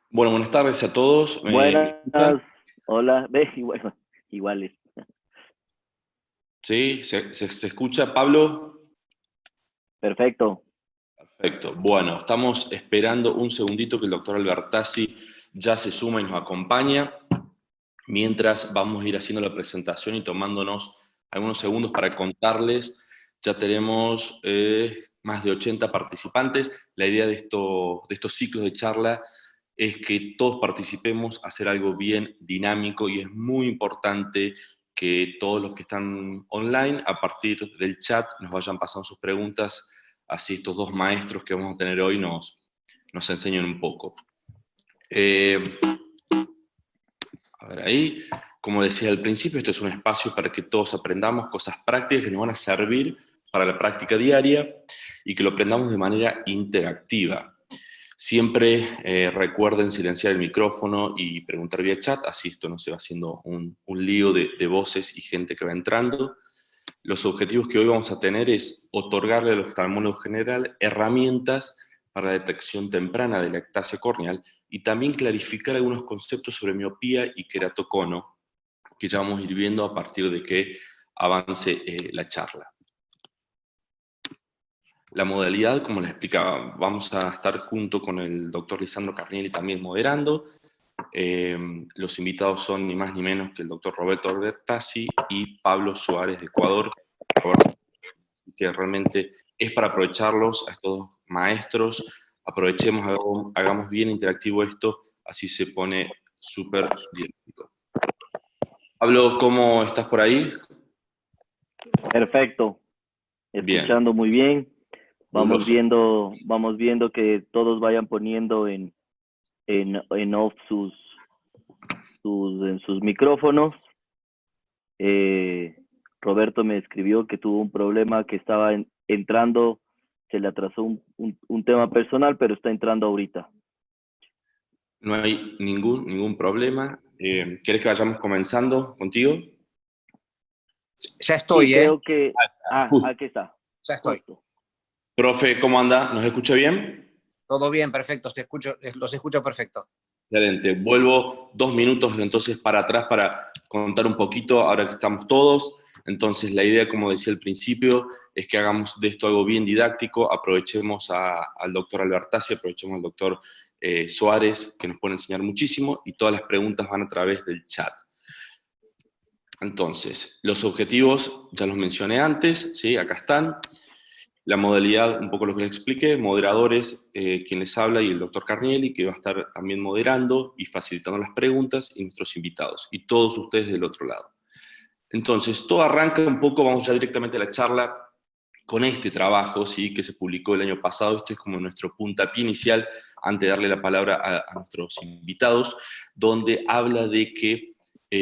Bueno, buenas tardes a todos. ¿Me escuchan? Buenas, hola, ve, y bueno, iguales. ¿Sí? ¿Se escucha, Pablo? Perfecto. Perfecto. Bueno, estamos esperando un segundito que el doctor Albertazzi ya se suma y nos acompaña. Mientras vamos a ir haciendo la presentación y tomándonos algunos segundos para contarles, ya tenemos más de 80 participantes. La idea de estos ciclos de charla es que todos participemos, hacer algo bien dinámico y es muy importante que todos los que están online, a partir del chat, nos vayan pasando sus preguntas, así estos dos maestros que vamos a tener hoy nos enseñen un poco. Eh, a ver ahí, como decía al principio, esto es un espacio para que todos aprendamos cosas prácticas que nos van a servir para la práctica diaria y que lo aprendamos de manera interactiva. Siempre recuerden silenciar el micrófono y preguntar vía chat, así esto no se va haciendo un lío de voces y gente que va entrando. Los objetivos que hoy vamos a tener es otorgarle al oftalmólogo general herramientas para la detección temprana de la ectasia corneal y también clarificar algunos conceptos sobre miopía y queratocono que ya vamos a ir viendo a partir de que avance la charla. La modalidad, como les explicaba, vamos a estar junto con el doctor Lisandro Carnieri también moderando. Los invitados son ni más ni menos que el doctor Roberto Albertazzi y Pablo Suárez de Ecuador. Roberto, que realmente es para aprovecharlos a estos maestros. Aprovechemos, hagamos bien interactivo esto, así se pone súper didáctico. Pablo, ¿cómo estás por ahí? Perfecto. Bien, Escuchando muy bien. fabuloso. Vamos viendo que todos vayan poniendo en off en sus micrófonos. Eh, Roberto me escribió que tuvo un problema que estaba entrando, se le atrasó un tema personal, pero está entrando ahorita. No hay ningún problema. ¿Quieres que vayamos comenzando contigo? Ya Sí, estoy, ¿eh? creo que... Ah, Justo. aquí está, Ya estoy. justo. Profe, ¿cómo anda? ¿Nos escucha bien? Todo bien, perfecto. Te escucho, los escucho perfecto. Excelente. Vuelvo 2 minutos entonces para atrás para contar un poquito, ahora que estamos todos. Entonces, la idea, como decía al principio, es que hagamos de esto algo bien didáctico, aprovechemos al doctor Albertazzi, aprovechemos al doctor Suárez, que nos puede enseñar muchísimo, y todas las preguntas van a través del chat. Entonces, los objetivos ya los mencioné antes, ¿sí? Acá están. La modalidad, un poco lo que les expliqué, moderadores, quien les habla y el doctor Carnielli, que va a estar también moderando y facilitando las preguntas, y nuestros invitados, y todos ustedes del otro lado. Entonces, todo arranca un poco, vamos ya directamente a la charla, con este trabajo, ¿sí? Que se publicó el año pasado. Esto es como nuestro puntapié inicial, antes de darle la palabra a nuestros invitados, donde habla de que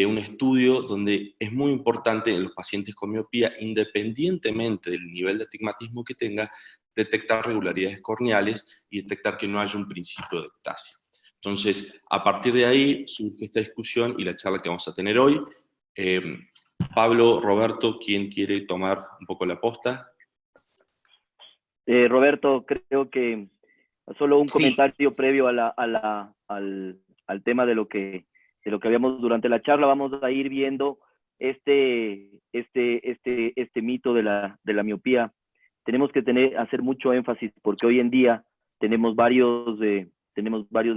un estudio donde es muy importante en los pacientes con miopía, independientemente del nivel de astigmatismo que tenga, detectar regularidades corneales y detectar que no haya un principio de ectasia. Entonces, a partir de ahí surge esta discusión y la charla que vamos a tener hoy. Pablo, Roberto, ¿quién quiere tomar un poco la posta? Roberto, creo que solo un Sí, comentario previo al tema de lo que habíamos durante la charla. Vamos a ir viendo este mito de la miopía. Tenemos que hacer mucho énfasis porque hoy en día tenemos varios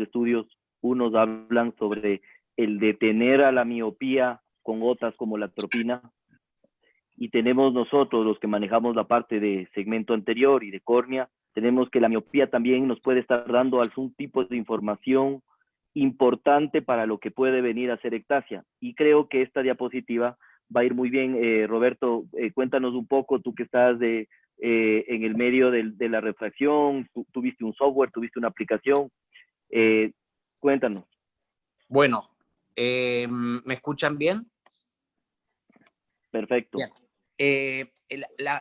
estudios. Unos hablan sobre el detener a la miopía con gotas como la atropina, y tenemos nosotros, los que manejamos la parte de segmento anterior y de córnea, tenemos que la miopía también nos puede estar dando algún tipo de información importante para lo que puede venir a ser ectasia. Y creo que esta diapositiva va a ir muy bien. Roberto, cuéntanos un poco, tú que estás en el medio de la refracción, tuviste un software, tuviste una aplicación, eh, cuéntanos. bueno, ¿me escuchan bien? Perfecto. Bien.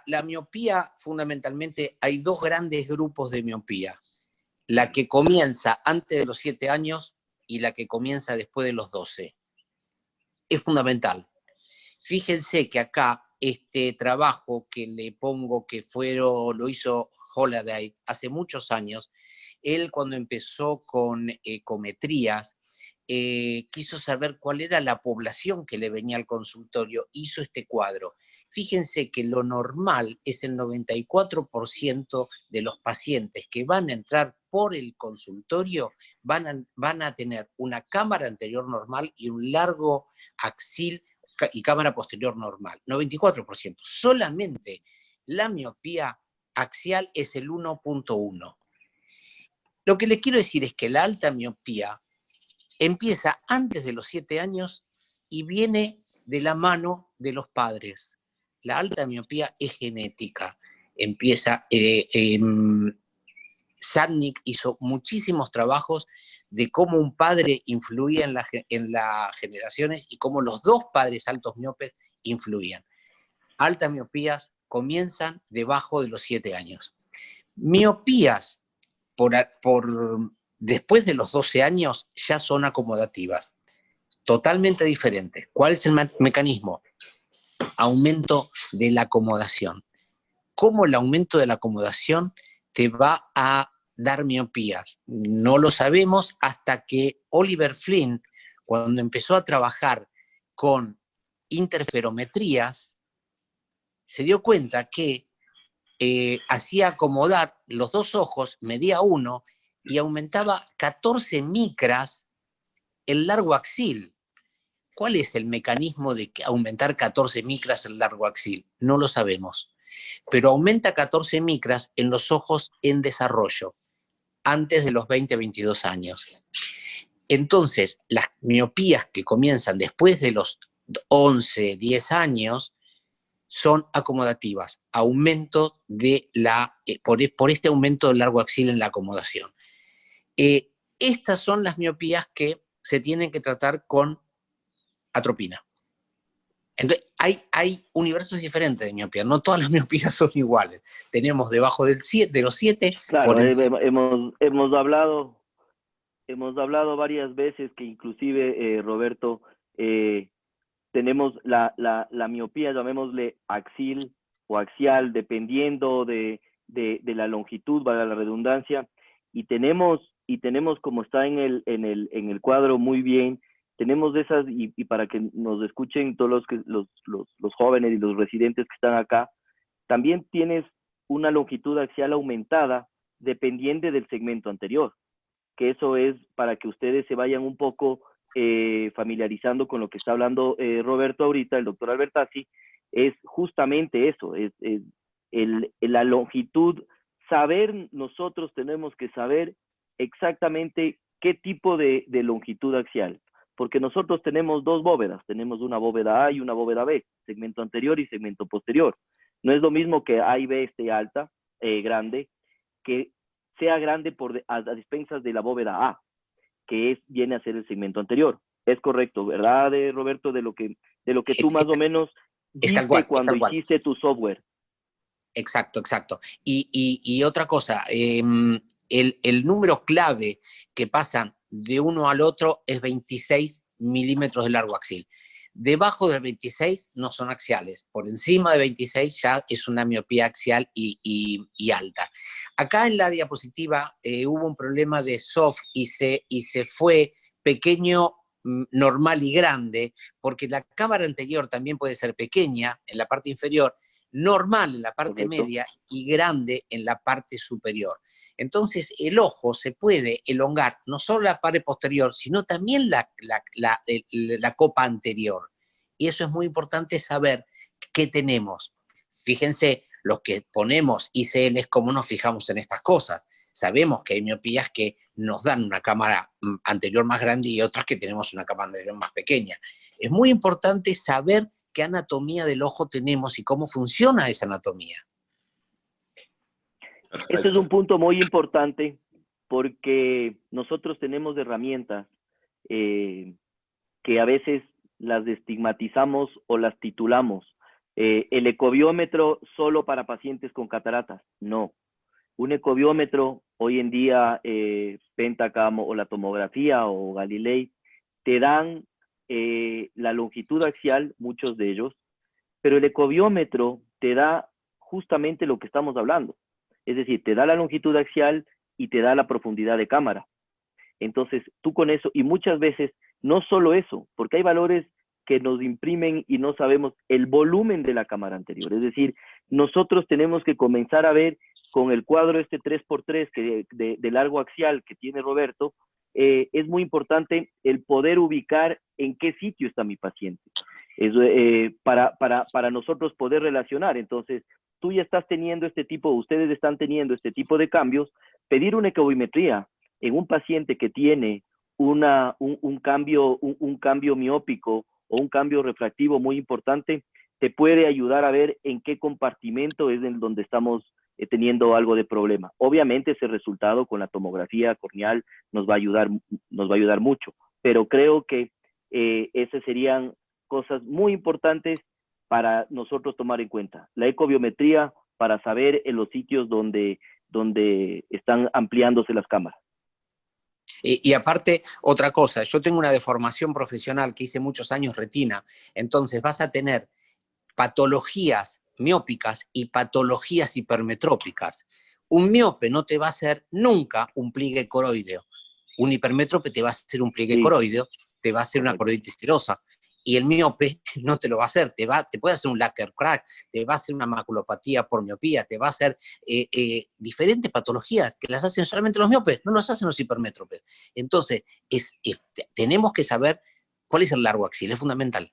La miopía, fundamentalmente, hay dos grandes grupos de miopía. La que comienza antes de los 7 años y la que comienza después de los 12. Es fundamental. Fíjense que acá este trabajo que le pongo que lo hizo Holiday hace muchos años, Él cuando empezó con ecometrías, quiso saber cuál era la población que le venía al consultorio, hizo este cuadro. Fíjense que lo normal es el 94% de los pacientes que van a entrar por el consultorio van a tener una cámara anterior normal y un largo axil y cámara posterior normal. 94%. Solamente la miopía axial es el 1.1. Lo que les quiero decir es que la alta miopía empieza antes de los 7 años y viene de la mano de los padres. La alta miopía es genética. Empieza, Sadnik hizo muchísimos trabajos de cómo un padre influía en las generaciones y cómo los dos padres altos miopes influían. Altas miopías comienzan debajo de los 7 años. Miopías después de los 12 años ya son acomodativas, totalmente diferentes. ¿Cuál es el mecanismo? Aumento de la acomodación. ¿Cómo el aumento de la acomodación te va a dar miopías? No lo sabemos hasta que Oliver Flint, cuando empezó a trabajar con interferometrías, se dio cuenta que hacía acomodar los dos ojos, medía 1 y aumentaba 14 micras el largo axil. ¿Cuál es el mecanismo de aumentar 14 micras el largo axil? No lo sabemos. Pero aumenta 14 micras en los ojos en desarrollo, antes de los 20-22 años. Entonces, las miopías que comienzan después de los 11-10 años son acomodativas, aumento de por este aumento del largo axil en la acomodación. Estas son las miopías que se tienen que tratar con atropina. Entonces, hay universos diferentes de miopía, no todas las miopías son iguales. Tenemos debajo de los 7. Claro, hemos hablado varias veces que inclusive, Roberto, tenemos la miopía, llamémosle axil o axial, dependiendo de la longitud, valga la redundancia, y tenemos como está en el cuadro muy bien, tenemos esas, y para que nos escuchen todos los jóvenes y los residentes que están acá, también tienes una longitud axial aumentada dependiente del segmento anterior, que eso es para que ustedes se vayan un poco familiarizando con lo que está hablando Roberto ahorita, el doctor Albertazzi, es justamente eso, es la longitud. Nosotros tenemos que saber exactamente qué tipo de longitud axial, porque nosotros tenemos dos bóvedas, tenemos una bóveda A y una bóveda B, segmento anterior y segmento posterior. No es lo mismo que A y B esté alta, grande, que sea grande a dispensas de la bóveda A, que viene a ser el segmento anterior. Es correcto, ¿verdad, Roberto? De lo que tú más o menos viste cuando hiciste tu software. Exacto. Y otra cosa, el número clave que pasan de uno al otro es 26 milímetros de largo axil. Debajo del 26 no son axiales, por encima de 26 ya es una miopía axial y alta. Acá en la diapositiva hubo un problema de soft y se fue pequeño, normal y grande, porque la cámara anterior también puede ser pequeña en la parte inferior, normal en la parte Correcto. media y grande en la parte superior. Entonces el ojo se puede elongar, no solo la pared posterior, sino también la copa anterior. Y eso es muy importante saber qué tenemos. Fíjense, los que ponemos ICLs, cómo nos fijamos en estas cosas. Sabemos que hay miopías que nos dan una cámara anterior más grande y otras que tenemos una cámara anterior más pequeña. Es muy importante saber qué anatomía del ojo tenemos y cómo funciona esa anatomía. Perfecto. Ese es un punto muy importante porque nosotros tenemos herramientas que a veces las estigmatizamos o las titulamos. El ecobiómetro solo para pacientes con cataratas. No. Un ecobiómetro, hoy en día, Pentacam o la tomografía o Galilei, te dan la longitud axial, muchos de ellos, pero el ecobiómetro te da justamente lo que estamos hablando. Es decir, te da la longitud axial y te da la profundidad de cámara. Entonces, tú con eso, y muchas veces, no solo eso, porque hay valores que nos imprimen y no sabemos el volumen de la cámara anterior. Es decir, nosotros tenemos que comenzar a ver con el cuadro este 3x3 de largo axial que tiene Roberto, es muy importante el poder ubicar en qué sitio está mi paciente. Para nosotros poder relacionar. Entonces, tú ya estás teniendo ustedes están teniendo este tipo de cambios, pedir una ecobimetría en un paciente que tiene un cambio miópico o un cambio refractivo muy importante, te puede ayudar a ver en qué compartimento es en donde estamos teniendo algo de problema. Obviamente ese resultado con la tomografía corneal nos va a ayudar mucho, pero creo que esas serían cosas muy importantes para nosotros tomar en cuenta. La ecobiometría para saber en los sitios donde están ampliándose las cámaras. Y aparte, otra cosa, yo tengo una deformación profesional que hice muchos años retina, entonces vas a tener patologías miópicas y patologías hipermetrópicas. Un miope no te va a hacer nunca un pliegue coroideo. Un hipermetrópe te va a hacer un pliegue coroideo, te va a hacer una coroiditis serosa. Y el miope no te lo va a hacer, te puede hacer un lacquer crack, te va a hacer una maculopatía por miopía, te va a hacer diferentes patologías que las hacen solamente los miopes, no las hacen los hipermétropes. Entonces, tenemos que saber cuál es el largo axial, es fundamental.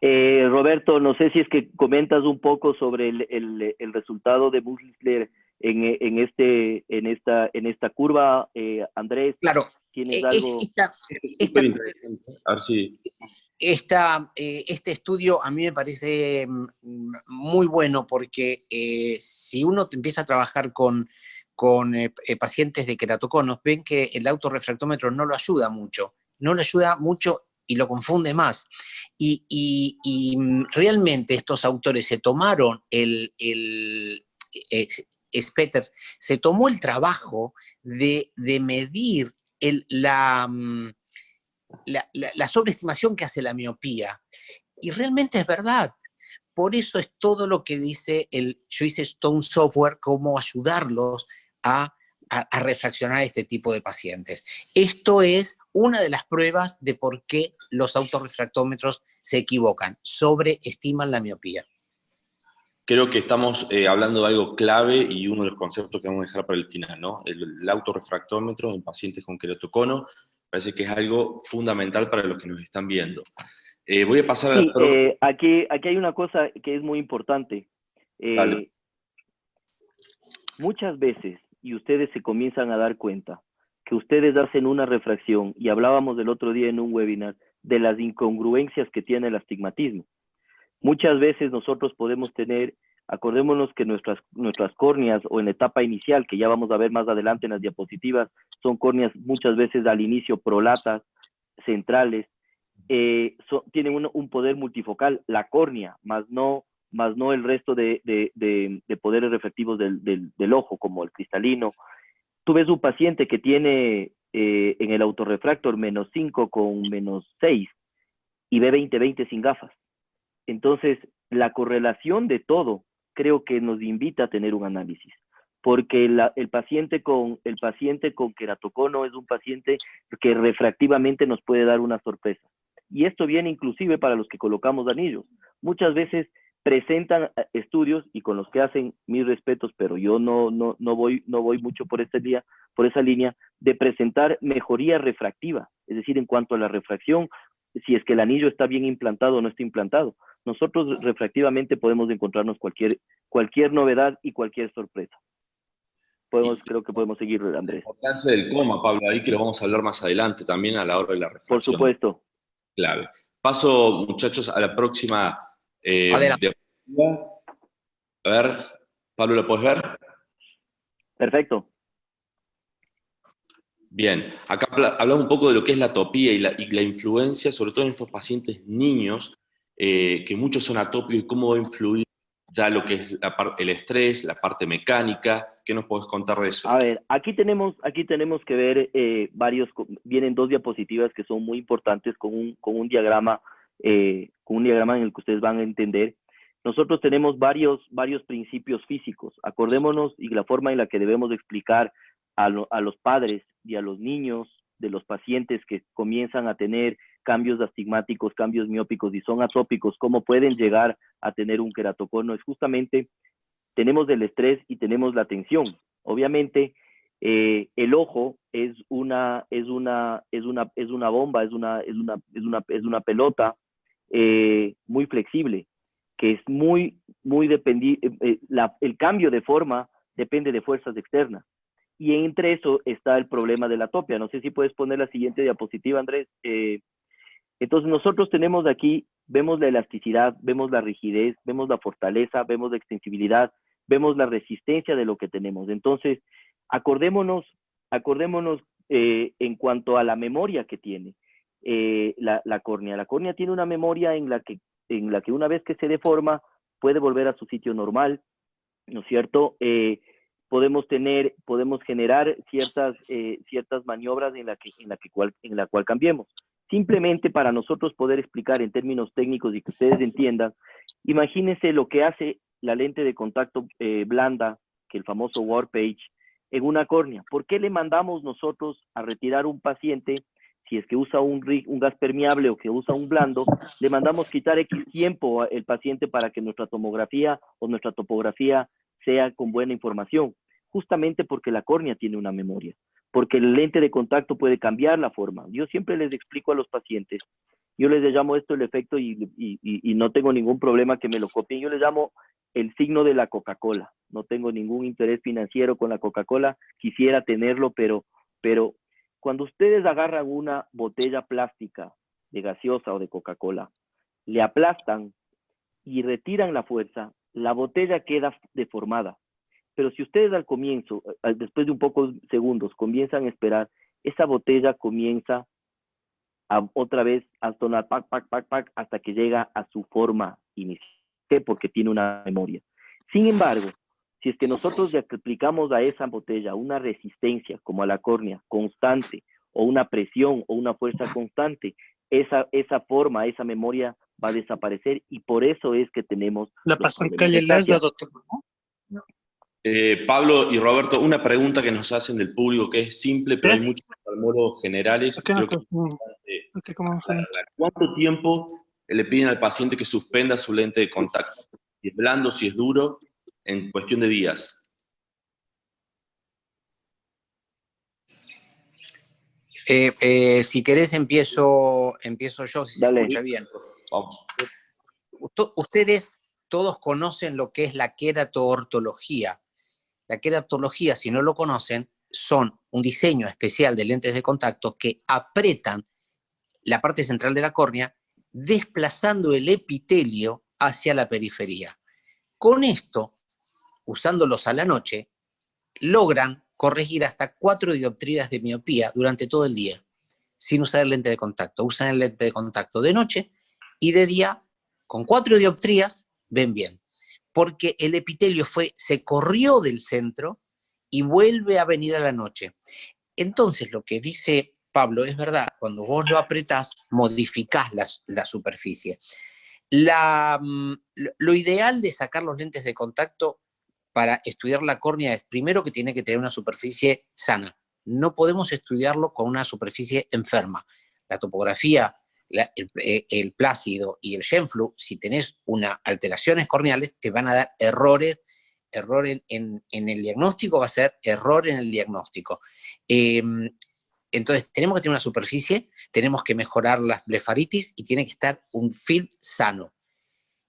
Roberto, no sé si es que comentas un poco sobre el resultado de Musler en esta curva, Andrés. Claro. ¿Tienes algo? A ver si... Este estudio a mí me parece muy bueno porque si uno empieza a trabajar con pacientes de queratoconos, ven que el autorrefractómetro no lo ayuda mucho, y lo confunde más. Y realmente estos autores se tomaron Spetter se tomó el trabajo de medir la sobreestimación que hace la miopía. Y realmente es verdad. Por eso es todo lo que dice yo hice Stone Software, cómo ayudarlos a refraccionar este tipo de pacientes. Esto es una de las pruebas de por qué los autorrefractómetros se equivocan, sobreestiman la miopía. Creo que estamos hablando de algo clave y uno de los conceptos que vamos a dejar para el final, ¿no? El autorrefractómetro en pacientes con queratocono parece que es algo fundamental para los que nos están viendo. Voy a pasar a la aquí hay una cosa que es muy importante. Muchas veces, y ustedes se comienzan a dar cuenta, que ustedes hacen una refracción, y hablábamos del otro día en un webinar, de las incongruencias que tiene el astigmatismo. Muchas veces nosotros podemos tener, acordémonos que nuestras córneas, o en la etapa inicial, que ya vamos a ver más adelante en las diapositivas, son córneas muchas veces al inicio prolatas, centrales, tienen un poder multifocal, la córnea, más no el resto de poderes reflectivos del ojo, como el cristalino. Tú ves un paciente que tiene en el autorrefractor -5 con -6 y ve 20/20 sin gafas. Entonces, la correlación de todo creo que nos invita a tener un análisis, porque el paciente con queratocono es un paciente que refractivamente nos puede dar una sorpresa. Y esto viene inclusive para los que colocamos anillos. Muchas veces presentan estudios, y con los que hacen mis respetos, pero yo no voy mucho por esa línea, de presentar mejoría refractiva, es decir, en cuanto a la refracción, si es que el anillo está bien implantado o no está implantado. Nosotros refractivamente podemos encontrarnos cualquier novedad y cualquier sorpresa. Creo que podemos seguir, Andrés. La importancia del coma, Pablo, ahí que lo vamos a hablar más adelante también a la hora de la refracción. Por supuesto. Clave. Paso, muchachos, a la próxima diapositiva. A ver, Pablo, ¿lo puedes ver? Perfecto. Bien, acá hablamos un poco de lo que es la atopía y la influencia, sobre todo en estos pacientes niños, que muchos son atópicos, y cómo va a influir ya lo que es el estrés, la parte mecánica. ¿Qué nos podés contar de eso? A ver, aquí tenemos que ver vienen 2 diapositivas que son muy importantes con un diagrama en el que ustedes van a entender. nosotros tenemos varios principios físicos. Acordémonos y la forma en la que debemos explicar a los padres y a los niños de los pacientes que comienzan a tener cambios astigmáticos, cambios miópicos y son atópicos, cómo pueden llegar a tener un queratocono. Es justamente, tenemos el estrés y tenemos la tensión. Obviamente, el ojo es una bomba, es una pelota muy flexible, que es muy dependiente, el cambio de forma depende de fuerzas externas. Y entre eso está el problema de la atopia. No sé si puedes poner la siguiente diapositiva, Andrés. Entonces nosotros tenemos aquí, vemos la elasticidad, vemos la rigidez, vemos la fortaleza, vemos la extensibilidad, vemos la resistencia de lo que tenemos. Entonces, acordémonos en cuanto a la memoria que tiene la córnea. La córnea tiene una memoria en la que una vez que se deforma puede volver a su sitio normal, ¿no es cierto? Podemos generar ciertas maniobras en la cual cambiemos. Simplemente para nosotros poder explicar en términos técnicos y que ustedes entiendan, imagínense lo que hace la lente de contacto blanda, que el famoso Warpage, en una córnea. ¿Por qué le mandamos nosotros a retirar un paciente si es que usa un gas permeable o que usa un blando? Le mandamos quitar X tiempo al paciente para que nuestra tomografía o nuestra topografía sea con buena información, justamente porque la córnea tiene una memoria, porque el lente de contacto puede cambiar la forma. Yo siempre les explico a los pacientes, yo les llamo esto el efecto y no tengo ningún problema que me lo copien, yo les llamo el signo de la Coca-Cola. No tengo ningún interés financiero con la Coca-Cola, quisiera tenerlo, pero cuando ustedes agarran una botella plástica de gaseosa o de Coca-Cola, le aplastan y retiran la fuerza, la botella queda deformada. Pero si ustedes al comienzo, después de un pocos segundos, comienzan a esperar, esa botella comienza otra vez a sonar pac, pac, pac, pac, hasta que llega a su forma inicial, porque tiene una memoria. Sin embargo, si es que nosotros le aplicamos a esa botella una resistencia, como a la córnea, constante, o una presión o una fuerza constante, esa forma, esa memoria va a desaparecer, y por eso es que tenemos La Pasancalle Lasda, doctor, ¿no? Pablo y Roberto, una pregunta que nos hacen del público que es simple, pero hay muchos oftalmólogos generales. Creo que ¿cuánto tiempo le piden al paciente que suspenda su lente de contacto? Si es blando, si es duro, en cuestión de días. Si querés empiezo yo, si Dale. se escucha bien. Vamos. Ustedes todos conocen lo que es la queratoortología. La queratología, si no lo conocen, son un diseño especial de lentes de contacto que apretan la parte central de la córnea, desplazando el epitelio hacia la periferia. Con esto, usándolos a la noche, logran corregir hasta 4 dioptrías de miopía durante todo el día, sin usar el lente de contacto. Usan el lente de contacto de noche y de día, con 4 dioptrías, ven bien. Porque el epitelio se corrió del centro y vuelve a venir a la noche. Entonces, lo que dice Pablo es verdad, cuando vos lo apretás, modificás la superficie. Lo ideal de sacar los lentes de contacto para estudiar la córnea es primero que tiene que tener una superficie sana. No podemos estudiarlo con una superficie enferma. La topografía, el plácido y el Genflu, si tenés alteraciones corneales, te van a dar error en el diagnóstico, va a ser error en el diagnóstico. Entonces, tenemos que tener una superficie, tenemos que mejorar las blefaritis y tiene que estar un film sano.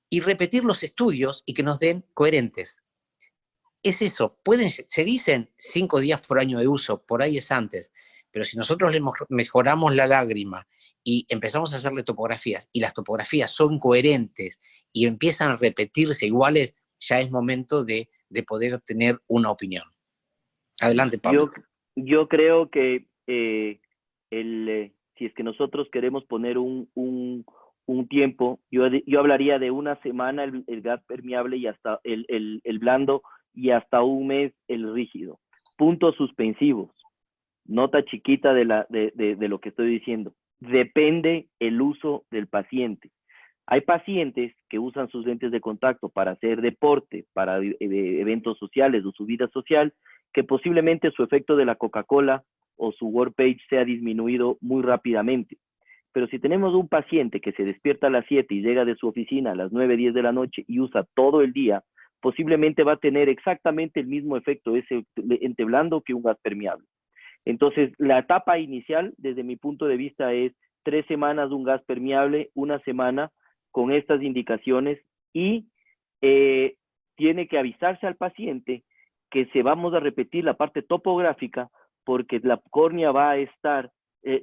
Y repetir los estudios y que nos den coherentes. Es eso, se dicen 5 días por año de uso, por ahí es antes, pero si nosotros le mejoramos la lágrima y empezamos a hacerle topografías, y las topografías son coherentes y empiezan a repetirse iguales, ya es momento de poder tener una opinión. Adelante, Pablo. Yo creo que si es que nosotros queremos poner un tiempo, yo hablaría de una semana el gas permeable y hasta el blando, y hasta un mes el rígido. Puntos suspensivos. Nota chiquita de lo que estoy diciendo. Depende el uso del paciente. Hay pacientes que usan sus lentes de contacto para hacer deporte, para eventos sociales o su vida social, que posiblemente su efecto de la Coca-Cola o su Word Page sea disminuido muy rápidamente. Pero si tenemos un paciente que se despierta a las 7 y llega de su oficina a las 9, 10 de la noche y usa todo el día, posiblemente va a tener exactamente el mismo efecto ese lente blando que un gas permeable. Entonces, la etapa inicial, desde mi punto de vista, es 3 semanas de un gas permeable, 1 semana con estas indicaciones y tiene que avisarse al paciente que se vamos a repetir la parte topográfica porque la córnea va a estar,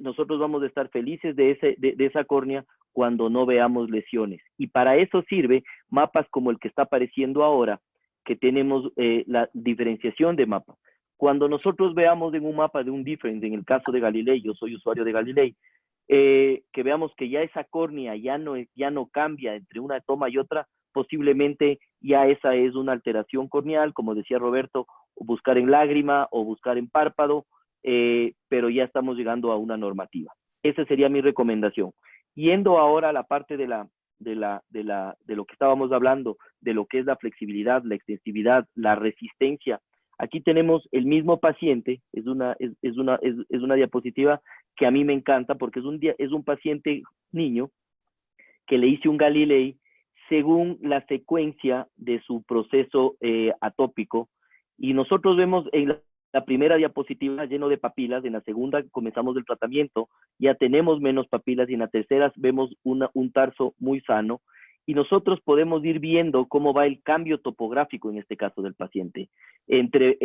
nosotros vamos a estar felices de esa córnea cuando no veamos lesiones. Y para eso sirve mapas como el que está apareciendo ahora, que tenemos la diferenciación de mapa. Cuando nosotros veamos en un mapa de un difference, en el caso de Galilei, yo soy usuario de Galilei, que veamos que ya esa córnea ya no cambia entre una toma y otra, posiblemente ya esa es una alteración corneal, como decía Roberto, o buscar en lágrima o buscar en párpado, pero ya estamos llegando a una normativa. Esa sería mi recomendación. Yendo ahora a la parte de lo que estábamos hablando, de lo que es la flexibilidad, la extensividad, la resistencia. Aquí tenemos el mismo paciente, es una diapositiva que a mí me encanta porque es un paciente niño que le hice un Galilei según la secuencia de su proceso atópico. Y nosotros vemos en la primera diapositiva lleno de papilas, en la segunda comenzamos el tratamiento, ya tenemos menos papilas y en la tercera vemos un tarso muy sano. Y nosotros podemos ir viendo cómo va el cambio topográfico en este caso del paciente. Entre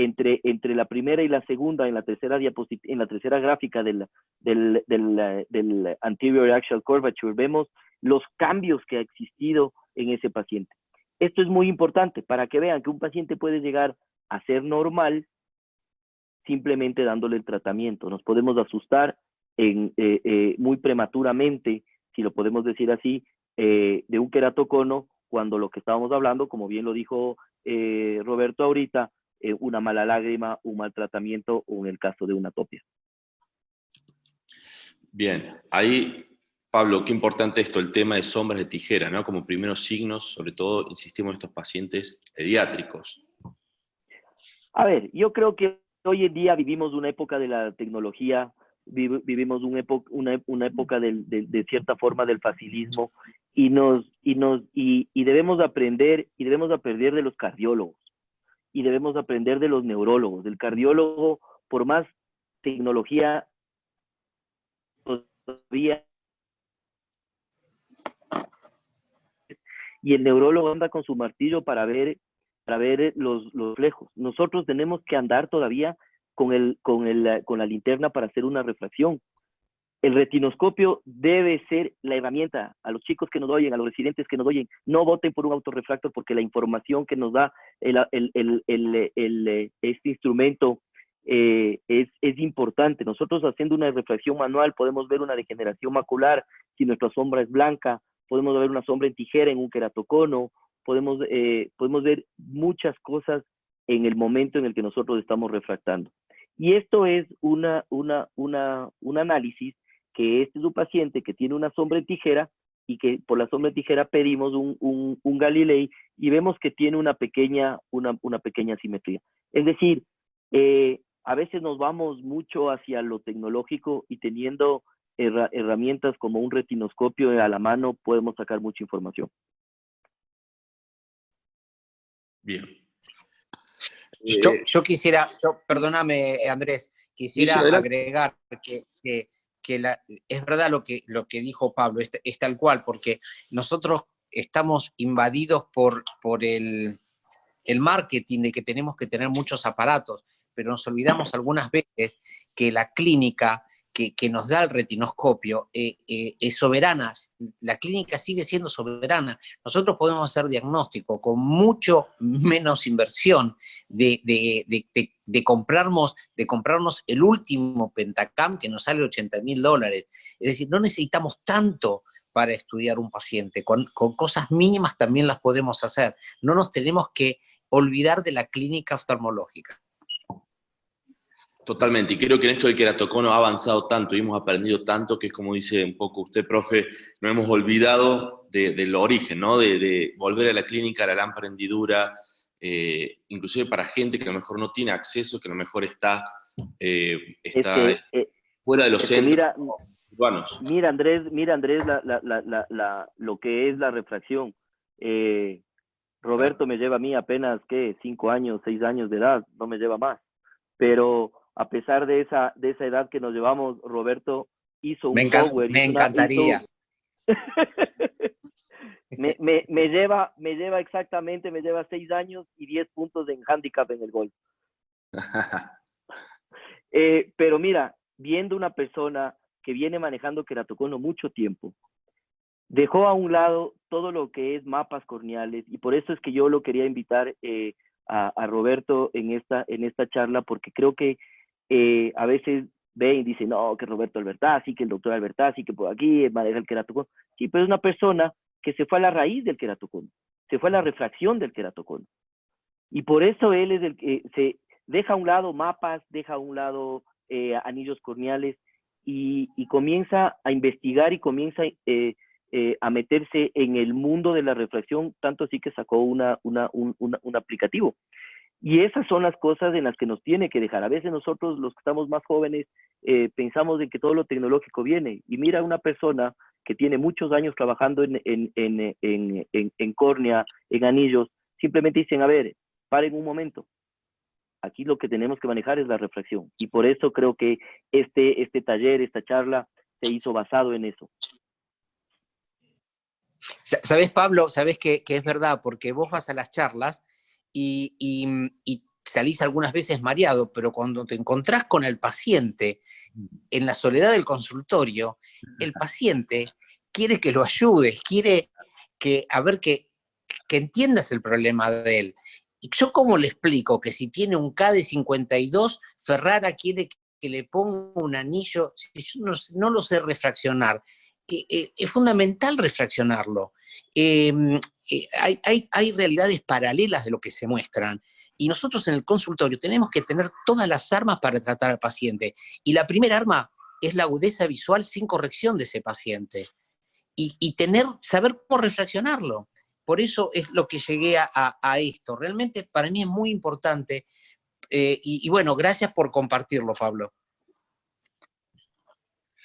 la primera y la segunda, en la tercera gráfica del anterior axial curvature, vemos los cambios que ha existido en ese paciente. Esto es muy importante para que vean que un paciente puede llegar a ser normal simplemente dándole el tratamiento. Nos podemos asustar muy prematuramente, si lo podemos decir así, de un queratocono, cuando lo que estábamos hablando, como bien lo dijo Roberto ahorita, una mala lágrima, un mal tratamiento o en el caso de una atopia. Bien, ahí, Pablo, qué importante esto, el tema de sombras de tijera, ¿no? Como primeros signos, sobre todo, insistimos en estos pacientes pediátricos. A ver, yo creo que hoy en día vivimos una época de la tecnología, vivimos una época de cierta forma del facilismo y debemos aprender de los cardiólogos y debemos aprender de los neurólogos. El cardiólogo, por más tecnología todavía, y el neurólogo anda con su martillo para ver los reflejos. Nosotros tenemos que andar todavía con la linterna para hacer una refracción. El retinoscopio debe ser la herramienta. A los chicos que nos oyen, a los residentes que nos oyen, no voten por un autorrefractor porque la información que nos da este instrumento es importante. Nosotros haciendo una refracción manual podemos ver una degeneración macular si nuestra sombra es blanca, podemos ver una sombra en tijera en un queratocono, podemos ver muchas cosas en el momento en el que nosotros estamos refractando. Y esto es un análisis que este es un paciente que tiene una sombra en tijera y que por la sombra en tijera pedimos un Galilei y vemos que tiene una pequeña simetría. Es decir, a veces nos vamos mucho hacia lo tecnológico y teniendo herramientas como un retinoscopio a la mano podemos sacar mucha información. Bien. Yo quisiera, perdóname Andrés, quisiera agregar que es verdad lo que dijo Pablo, es tal cual, porque nosotros estamos invadidos por el marketing de que tenemos que tener muchos aparatos, pero nos olvidamos algunas veces que la clínica que nos da el retinoscopio es soberana. La clínica sigue siendo soberana. Nosotros podemos hacer diagnóstico con mucho menos inversión de comprarnos el último Pentacam que nos sale $80.000. Es decir, no necesitamos tanto para estudiar un paciente. Con cosas mínimas también las podemos hacer. No nos tenemos que olvidar de la clínica oftalmológica. Totalmente, y creo que en esto del queratocono ha avanzado tanto y hemos aprendido tanto que es como dice un poco usted, profe, nos hemos olvidado del origen, ¿no? De volver a la clínica, a la lámpara hendidura, inclusive para gente que a lo mejor no tiene acceso, que a lo mejor está Es que, fuera de los es que centros urbanos. mira Andrés, lo que es la refracción. Roberto me lleva a mí apenas, ¿qué? 5 años, 6 años de edad, no me lleva más. Pero a pesar de esa edad que nos llevamos, Roberto hizo un software. Me encantaría. me lleva exactamente, me lleva 6 años y 10 puntos en handicap en el golf. Pero mira, viendo una persona que viene manejando queratocono mucho tiempo, dejó a un lado todo lo que es mapas corneales, y por eso es que yo lo quería invitar a Roberto en esta charla, porque creo que a veces ven y dicen, no, que Roberto Albertazzi, que el doctor Albertazzi, que por aquí maneja el queratocono. Sí, pero es una persona que se fue a la raíz del queratocono, se fue a la refracción del queratocono. Y por eso él es el que se deja a un lado mapas, deja a un lado anillos corneales, y comienza a investigar y comienza a meterse en el mundo de la refracción, tanto así que sacó un aplicativo. Y esas son las cosas en las que nos tiene que dejar. A veces nosotros, los que estamos más jóvenes, pensamos en que todo lo tecnológico viene. Y mira, una persona que tiene muchos años trabajando en córnea, en anillos, simplemente dicen, a ver, paren un momento. Aquí lo que tenemos que manejar es la refracción. Y por eso creo que este taller, esta charla, se hizo basado en eso. ¿Sabes, Pablo? ¿Sabes que es verdad? Porque vos vas a las charlas y salís algunas veces mareado, pero cuando te encontrás con el paciente en la soledad del consultorio, el paciente quiere que lo ayudes, quiere que entiendas el problema de él. ¿Y yo cómo le explico que si tiene un K de 52, Ferrara quiere que le ponga un anillo? Si yo no lo sé refraccionar. Es fundamental refraccionarlo. Hay realidades paralelas de lo que se muestran, y nosotros en el consultorio tenemos que tener todas las armas para tratar al paciente, y la primera arma es la agudeza visual sin corrección de ese paciente, y saber cómo refraccionarlo. Por eso es lo que llegué a esto. Realmente para mí es muy importante, y bueno, gracias por compartirlo, Pablo.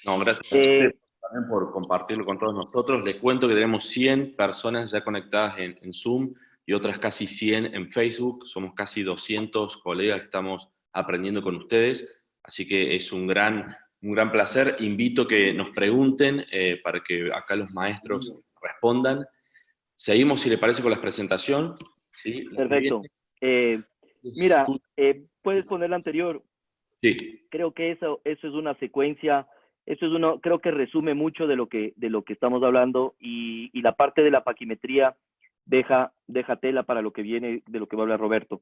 No, gracias a ustedes también por compartirlo con todos nosotros. Les cuento que tenemos 100 personas ya conectadas en Zoom y otras casi 100 en Facebook. Somos casi 200 colegas que estamos aprendiendo con ustedes, así que es un gran placer. Invito que nos pregunten para que acá los maestros respondan. Seguimos, si le parece, con la presentación. ¿Sí? Perfecto. Mira, puedes poner la anterior. Sí. Creo que eso es una secuencia. Creo que resume mucho de lo que estamos hablando, y la parte de la paquimetría deja tela para lo que viene, de lo que va a hablar Roberto.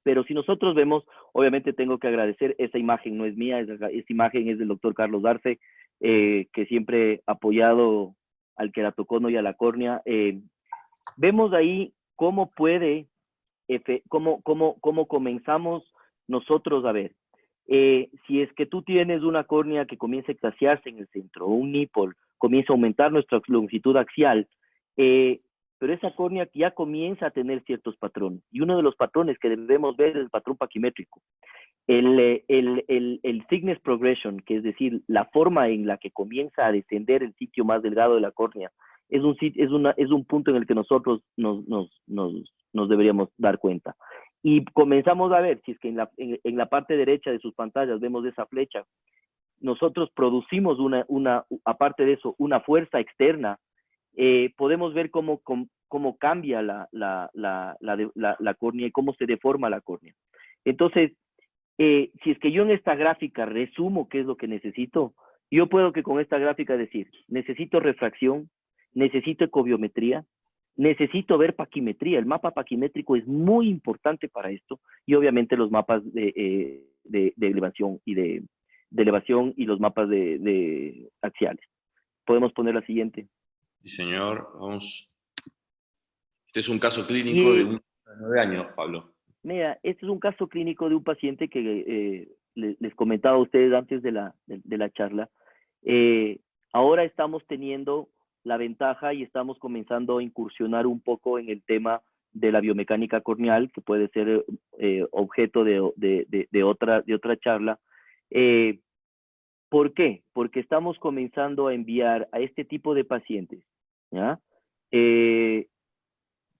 Pero si nosotros vemos, obviamente tengo que agradecer, esa imagen no es mía, esa imagen es del doctor Carlos Arce, que siempre ha apoyado al queratocono y a la córnea. Vemos ahí cómo comenzamos nosotros a ver. Si es que tú tienes una córnea que comienza a extasiarse en el centro, o un nipple, comienza a aumentar nuestra longitud axial, pero esa córnea ya comienza a tener ciertos patrones, y uno de los patrones que debemos ver es el patrón paquimétrico. El thickness progression, que es decir, la forma en la que comienza a descender el sitio más delgado de la córnea, es un punto en el que nosotros nos deberíamos dar cuenta. Y comenzamos a ver, si es que en la parte derecha de sus pantallas vemos esa flecha, nosotros producimos aparte de eso, una fuerza externa. Podemos ver cómo cambia la córnea y cómo se deforma la córnea. Entonces, si es que yo en esta gráfica resumo qué es lo que necesito, yo puedo que con esta gráfica decir, necesito refracción, necesito ecobiometría, necesito ver paquimetría. El mapa paquimétrico es muy importante para esto, y obviamente los mapas de elevación y los mapas de axiales. Podemos poner la siguiente. Sí, señor. Vamos. Este es un caso clínico de un de 9 años, Pablo. Mira, este es un caso clínico de un paciente que les comentaba a ustedes antes de la charla. Ahora estamos teniendo la ventaja y estamos comenzando a incursionar un poco en el tema de la biomecánica corneal, que puede ser objeto de otra charla. ¿Por qué? Porque estamos comenzando a enviar a este tipo de pacientes, ¿ya?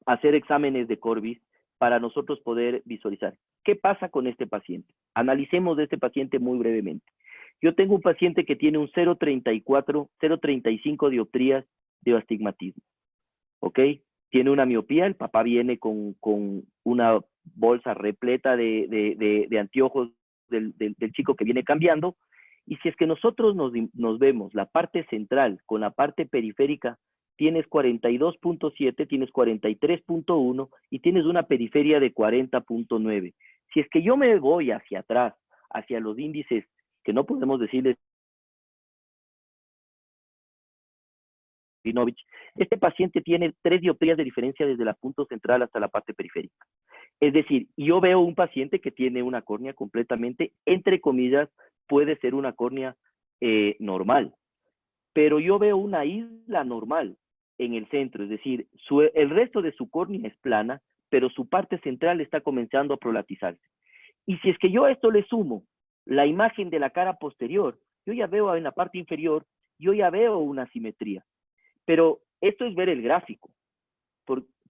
Hacer exámenes de Corbis para nosotros poder visualizar. ¿Qué pasa con este paciente? Analicemos de este paciente muy brevemente. Yo tengo un paciente que tiene un 0,34, 0,35 dioptrías de astigmatismo, ¿ok? Tiene una miopía, el papá viene con una bolsa repleta de anteojos del chico que viene cambiando, y si es que nosotros nos vemos la parte central con la parte periférica, tienes 42.7, tienes 43.1 y tienes una periferia de 40.9. Si es que yo me voy hacia atrás, hacia los índices, que no podemos decirles este paciente tiene 3 dioptrías de diferencia desde la punto central hasta la parte periférica. Es decir, yo veo un paciente que tiene una córnea completamente, entre comillas, puede ser una córnea normal, pero yo veo una isla normal en el centro, es decir, el resto de su córnea es plana, pero su parte central está comenzando a prolatizarse. Y si es que yo a esto le sumo la imagen de la cara posterior, yo ya veo en la parte inferior, yo ya veo una simetría. Pero esto es ver el gráfico.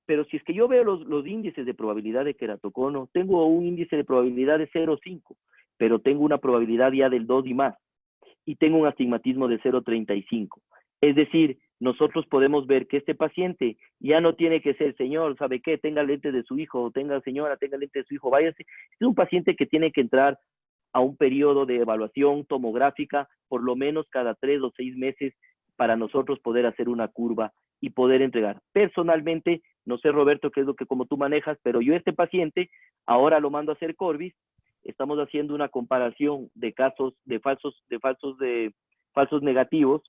Pero si es que yo veo los índices de probabilidad de queratocono, tengo un índice de probabilidad de 0,5, pero tengo una probabilidad ya del 2 y más. Y tengo un astigmatismo de 0,35. Es decir, nosotros podemos ver que este paciente ya no tiene que ser, señor, ¿sabe qué? Tenga lentes de su hijo, o tenga, señora, tenga lentes de su hijo, váyase. Es un paciente que tiene que entrar a un periodo de evaluación tomográfica por lo menos cada 3 o 6 meses para nosotros poder hacer una curva y poder entregar. Personalmente, no sé, Roberto, qué es lo que como tú manejas, pero yo este paciente ahora lo mando a hacer Corbis. Estamos haciendo una comparación de casos de falsos negativos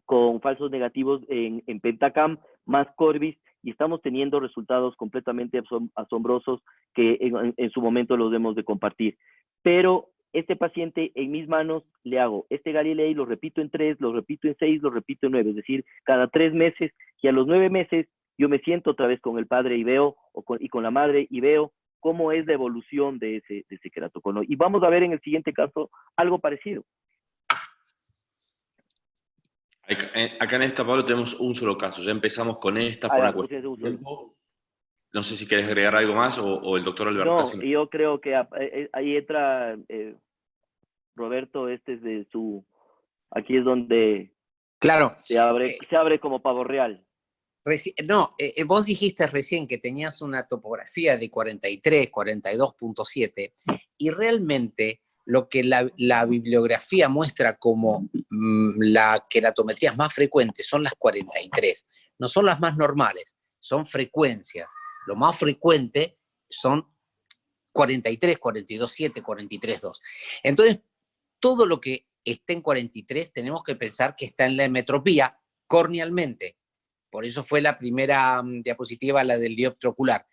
con falsos negativos en Pentacam más Corbis, y estamos teniendo resultados completamente asombrosos que en su momento los debemos de compartir. Pero este paciente en mis manos le hago este Galilei, lo repito en 3, lo repito en 6, lo repito en 9, es decir, cada 3 meses, y a los 9 meses yo me siento otra vez con el padre y veo, y con la madre y veo cómo es la evolución de ese queratocono. Y vamos a ver en el siguiente caso algo parecido. Acá en esta, Pablo, tenemos un solo caso. Ya empezamos con esta por una cuestión de tiempo. No sé si querés agregar algo más o el doctor Alberto. No, yo creo que ahí entra Roberto, este es de su... Aquí es donde claro, se abre como pavo real. Vos dijiste recién que tenías una topografía de 43, 42.7 y realmente lo que la bibliografía muestra como la queratometrías más frecuentes son las 43, no son las más normales, son frecuencias. Lo más frecuente son 43, 42.7, 43.2. Entonces, todo lo que esté en 43 tenemos que pensar que está en la hemetropía cornealmente. Por eso fue la primera diapositiva, la del dioptro ocular.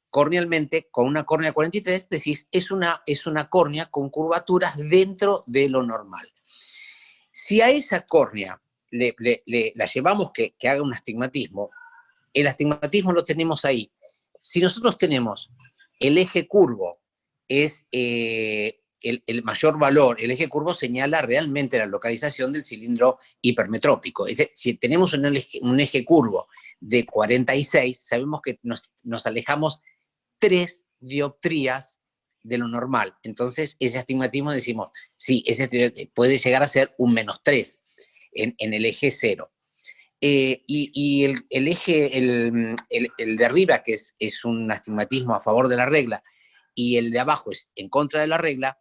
Cornealmente, con una córnea 43, decís, es una córnea con curvaturas dentro de lo normal. Si a esa córnea la llevamos que haga un astigmatismo, el astigmatismo lo tenemos ahí. Si nosotros tenemos el eje curvo, es el mayor valor, el eje curvo señala realmente la localización del cilindro hipermetrópico. Es decir, si tenemos un eje curvo de 46, sabemos que nos alejamos 3 dioptrías de lo normal. Entonces, ese astigmatismo decimos, sí, ese puede llegar a ser un -3 en el eje 0. Y el eje, el de arriba, que es un astigmatismo a favor de la regla, y el de abajo es en contra de la regla.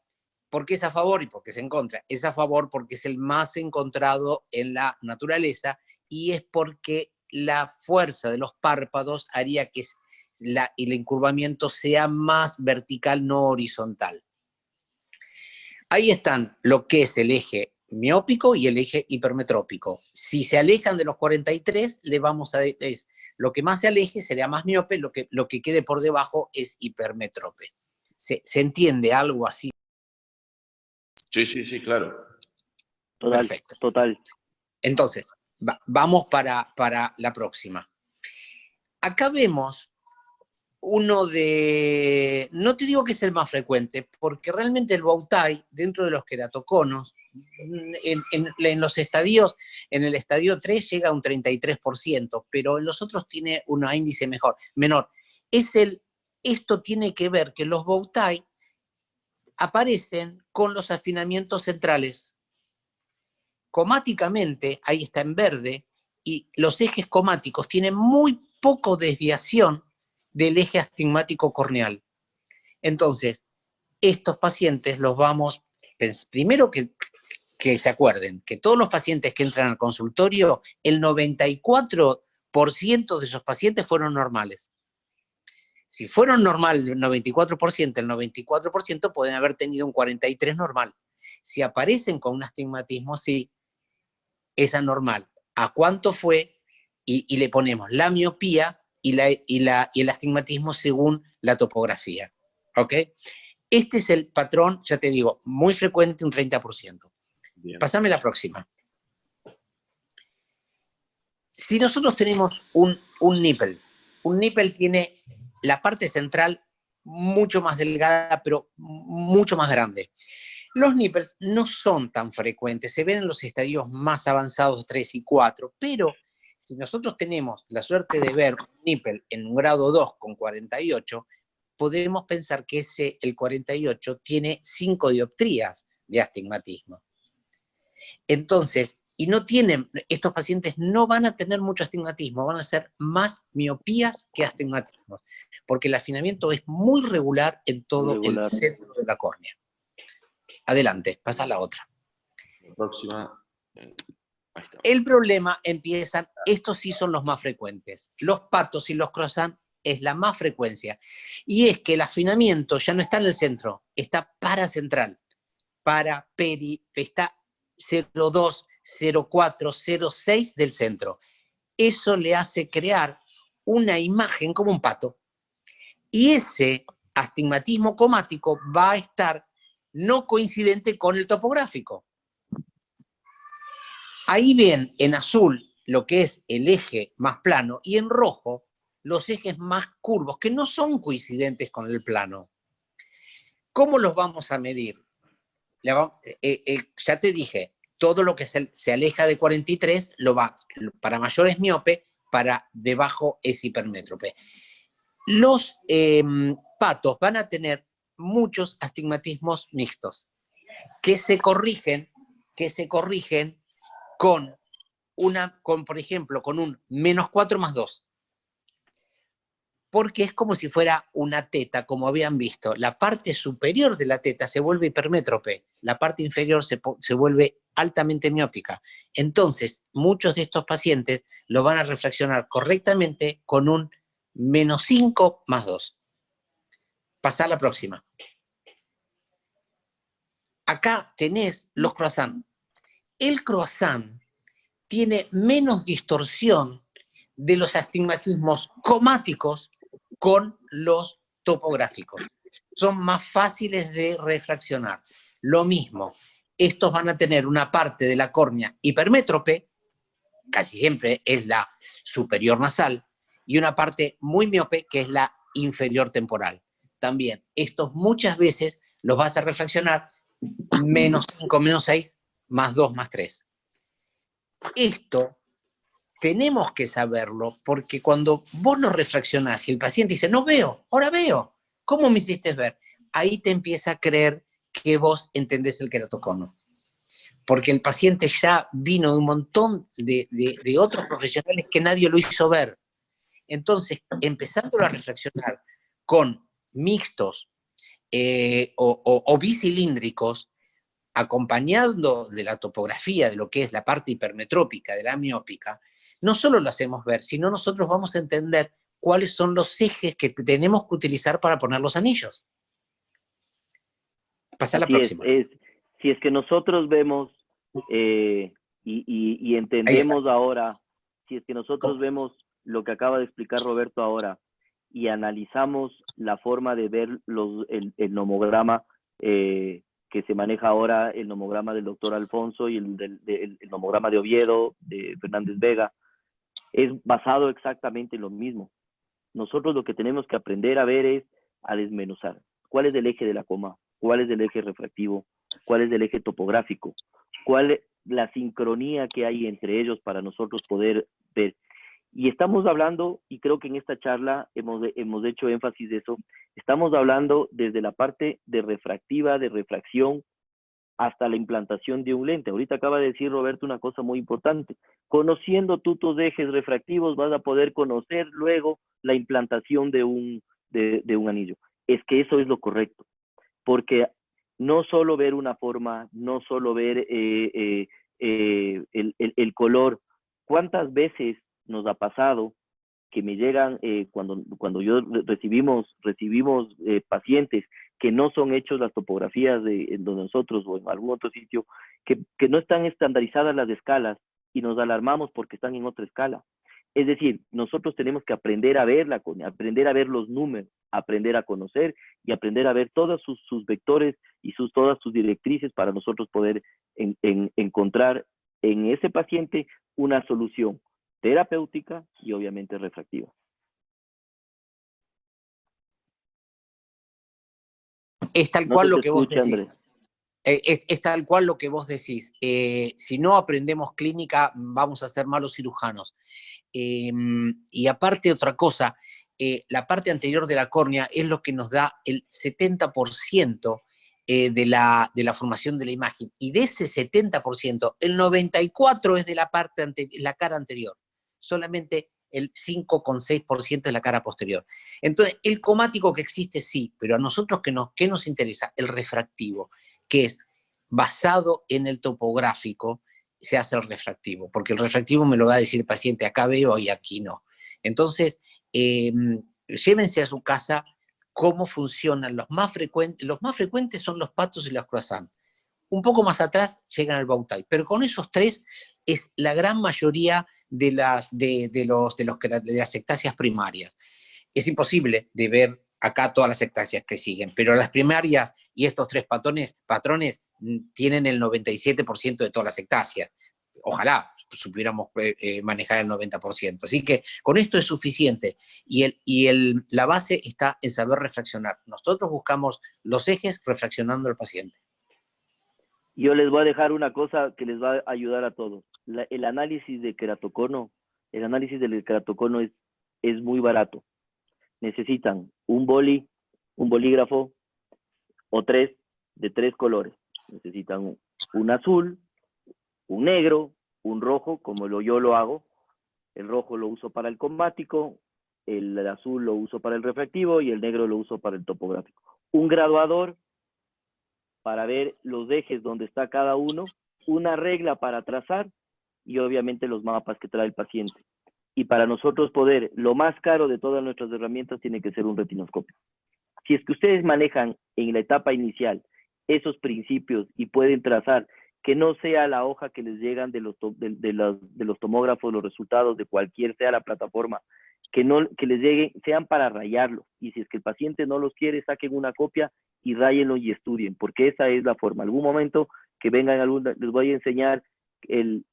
¿Por qué es a favor y por qué es en contra? Es a favor porque es el más encontrado en la naturaleza y es porque la fuerza de los párpados haría que el encurvamiento sea más vertical, no horizontal. Ahí están lo que es el eje miópico y el eje hipermetrópico. Si se alejan de los 43, le vamos a lo que más se aleje será más miope, lo que quede por debajo es hipermetrópe. ¿Se entiende algo así? Sí, claro. Total, Perfecto. total. Entonces, vamos para la próxima. Acá vemos uno de, no te digo que es el más frecuente, porque realmente el Bowtie, dentro de los queratoconos, en los estadios, en el estadio 3 llega a un 33%, pero en los otros tiene un índice menor. Esto tiene que ver que los Bowtie aparecen con los afinamientos centrales. Comáticamente, ahí está en verde, y los ejes comáticos tienen muy poco desviación del eje astigmático corneal. Entonces, estos pacientes los vamos, primero que se acuerden, que todos los pacientes que entran al consultorio, el 94% de esos pacientes fueron normales. Si fueron normal el 94% pueden haber tenido un 43% normal. Si aparecen con un astigmatismo, sí, es anormal. ¿A cuánto fue? Y le ponemos la miopía y el astigmatismo según la topografía. ¿Ok? Este es el patrón, ya te digo, muy frecuente, un 30%. Bien. Pásame la próxima. Si nosotros tenemos un nipple tiene la parte central mucho más delgada, pero mucho más grande. Los nipples no son tan frecuentes, se ven en los estadios más avanzados 3 y 4, pero si nosotros tenemos la suerte de ver un nipple en un grado 2 con 48, podemos pensar que el 48 tiene 5 dioptrías de astigmatismo. Entonces, estos pacientes no van a tener mucho astigmatismo, van a ser más miopías que astigmatismos, porque el afinamiento es muy regular en todo el centro de la córnea. Adelante, pasa a la otra. La próxima. Ahí está. El problema empiezan, estos sí son los más frecuentes. Los patos y los croissants es la más frecuencia. Y es que el afinamiento ya no está en el centro, está paracentral. Está 0,2, 0,4, 0,6 del centro. Eso le hace crear una imagen como un pato. Y ese astigmatismo comático va a estar no coincidente con el topográfico. Ahí ven en azul lo que es el eje más plano y en rojo los ejes más curvos, que no son coincidentes con el plano. ¿Cómo los vamos a medir? Ya te dije, todo lo que se aleja de 43 para mayor es miope, para debajo es hipermétrope. Los patos van a tener muchos astigmatismos mixtos que se corrigen con, por ejemplo, con un -4 más 2. Porque es como si fuera una teta, como habían visto. La parte superior de la teta se vuelve hipermétrope, la parte inferior se vuelve altamente miópica. Entonces, muchos de estos pacientes lo van a refraccionar correctamente con un -5 más 2. Pasá a la próxima. Acá tenés los croissants. El croissant tiene menos distorsión de los astigmatismos comáticos con los topográficos. Son más fáciles de refraccionar. Lo mismo, estos van a tener una parte de la córnea hipermétrope, casi siempre es la superior nasal, y una parte muy miope, que es la inferior temporal. También, estos muchas veces los vas a refraccionar -5, -6, más 2, más 3. Esto tenemos que saberlo, porque cuando vos lo refraccionás y el paciente dice, no veo, ahora veo, ¿cómo me hiciste ver? Ahí te empieza a creer que vos entendés el queratocono. Porque el paciente ya vino de un montón de otros profesionales que nadie lo hizo ver. Entonces, empezándolo a refraccionar con mixtos o bicilíndricos, acompañando de la topografía de lo que es la parte hipermetrópica de la miópica, no solo lo hacemos ver, sino nosotros vamos a entender cuáles son los ejes que tenemos que utilizar para poner los anillos. Pasa a la próxima. Si es que nosotros vemos y entendemos ahora, si es que nosotros vemos lo que acaba de explicar Roberto ahora y analizamos la forma de ver el nomograma que que se maneja ahora el nomograma del doctor Alfonso y el nomograma de Oviedo, de Fernández Vega, es basado exactamente en lo mismo. Nosotros lo que tenemos que aprender a ver es a desmenuzar. ¿Cuál es el eje de la coma? ¿Cuál es el eje refractivo? ¿Cuál es el eje topográfico? ¿Cuál es la sincronía que hay entre ellos para nosotros poder ver? Y estamos hablando, y creo que en esta charla hemos hecho énfasis de eso, estamos hablando desde la parte de refractiva, de refracción, hasta la implantación de un lente. Ahorita acaba de decir Roberto una cosa muy importante. Conociendo tú tus ejes refractivos, vas a poder conocer luego la implantación de un anillo. Es que eso es lo correcto, porque no solo ver una forma, no solo ver el color. ¿Cuántas veces nos ha pasado que me llegan cuando yo recibimos pacientes que no son hechos las topografías de nosotros o en algún otro sitio, que no están estandarizadas las escalas y nos alarmamos porque están en otra escala? Es decir, nosotros tenemos que aprender a verla, aprender a ver los números, aprender a conocer y aprender a ver todos sus vectores y todas sus directrices para nosotros poder encontrar en ese paciente una solución terapéutica y obviamente refractiva. Es tal cual lo que vos decís. Es tal cual lo que vos decís. Si no aprendemos clínica, vamos a ser malos cirujanos. Y aparte otra cosa, la parte anterior de la córnea es lo que nos da el 70% de la formación de la imagen. Y de ese 70%, el 94% es de la cara anterior. Solamente el 5,6% es la cara posterior. Entonces, el comático que existe sí, pero a nosotros ¿qué nos interesa? El refractivo, que es basado en el topográfico, se hace el refractivo, porque el refractivo me lo va a decir el paciente, acá veo y aquí no. Entonces, llévense a su casa cómo funcionan los más frecuentes son los patos y las croissants. Un poco más atrás llegan al Bowtie, pero con esos tres es la gran mayoría de las ectasias primarias. Es imposible de ver acá todas las ectasias que siguen, pero las primarias y estos tres patrones tienen el 97% de todas las ectasias. Ojalá supiéramos manejar el 90%. Así que con esto es suficiente. La base está en saber refraccionar. Nosotros buscamos los ejes refraccionando al paciente. Yo les voy a dejar una cosa que les va a ayudar a todos. El análisis del queratocono es muy barato. Necesitan un bolígrafo o de tres colores. Necesitan un azul, un negro, un rojo, como yo lo hago. El rojo lo uso para el comático, el azul lo uso para el refractivo y el negro lo uso para el topográfico. Un graduador para ver los ejes donde está cada uno, una regla para trazar y obviamente los mapas que trae el paciente. Y para nosotros poder, lo más caro de todas nuestras herramientas tiene que ser un retinoscopio. Si es que ustedes manejan en la etapa inicial esos principios y pueden trazar, que no sea la hoja que les llegan de los tomógrafos, los resultados de cualquier sea la plataforma, que les lleguen, sean para rayarlo. Y si es que el paciente no los quiere, saquen una copia y ráyenlo y estudien, porque esa es la forma. Algún momento que vengan les voy a enseñar el